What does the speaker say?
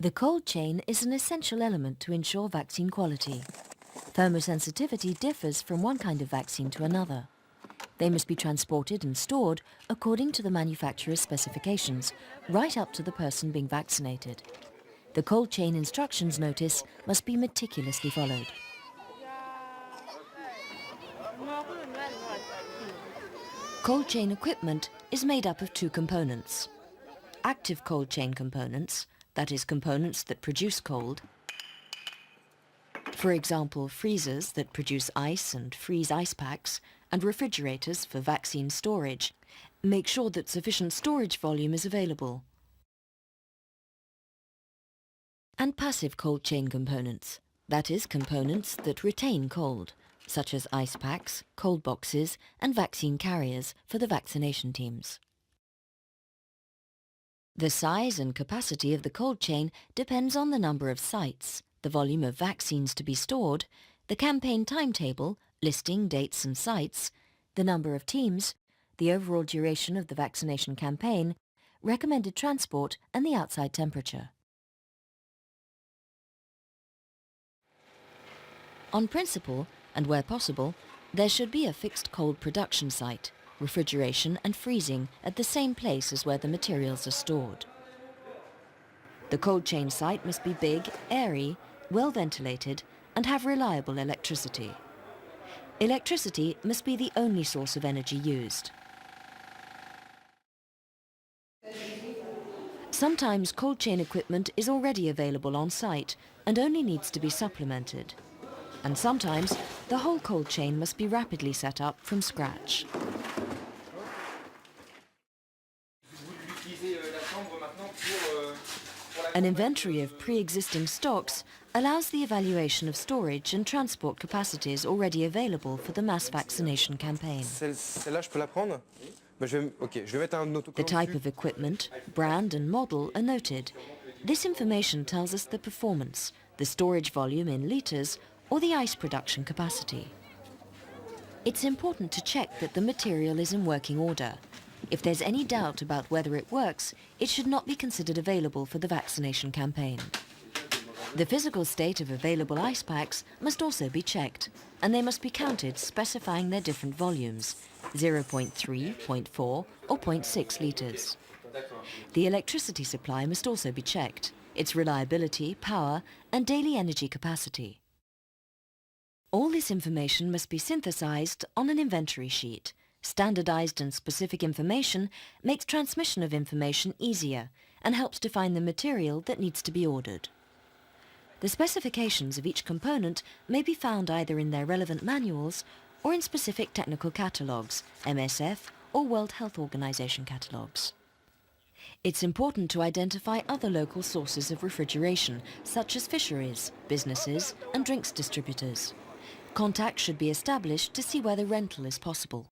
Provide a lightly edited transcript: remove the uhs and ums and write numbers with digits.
The cold chain is an essential element to ensure vaccine quality. Thermosensitivity differs from one kind of vaccine to another. They must be transported and stored according to the manufacturer's specifications, right up to the person being vaccinated. The cold chain instructions notice must be meticulously followed. Cold chain equipment is made up of two components. Active cold chain components, that is, components that produce cold. For example, freezers that produce ice and freeze ice packs, and refrigerators for vaccine storage. Make sure that sufficient storage volume is available. And passive cold chain components, that is, components that retain cold, such as ice packs, cold boxes, and vaccine carriers for the vaccination teams. The size and capacity of the cold chain depends on the number of sites, the volume of vaccines to be stored, the campaign timetable, listing dates and sites, the number of teams, the overall duration of the vaccination campaign, recommended transport, and the outside temperature. On principle, and where possible, there should be a fixed cold production site, refrigeration and freezing at the same place as where the materials are stored. The cold chain site must be big, airy, well ventilated, and have reliable electricity. Electricity must be the only source of energy used. Sometimes cold chain equipment is already available on site and only needs to be supplemented. And sometimes the whole cold chain must be rapidly set up from scratch. An inventory of pre-existing stocks allows the evaluation of storage and transport capacities already available for the mass vaccination campaign. The type of equipment, brand and model are noted. This information tells us the performance, the storage volume in litres, or the ice production capacity. It's important to check that the material is in working order. If there's any doubt about whether it works, it should not be considered available for the vaccination campaign. The physical state of available ice packs must also be checked, and they must be counted specifying their different volumes, 0.3, 0.4 or 0.6 litres. The electricity supply must also be checked, its reliability, power and daily energy capacity. All this information must be synthesized on an inventory sheet. Standardized and specific information makes transmission of information easier and helps define the material that needs to be ordered. The specifications of each component may be found either in their relevant manuals or in specific technical catalogues, MSF or World Health Organization catalogues. It's important to identify other local sources of refrigeration, such as fisheries, businesses and drinks distributors. Contact should be established to see whether rental is possible.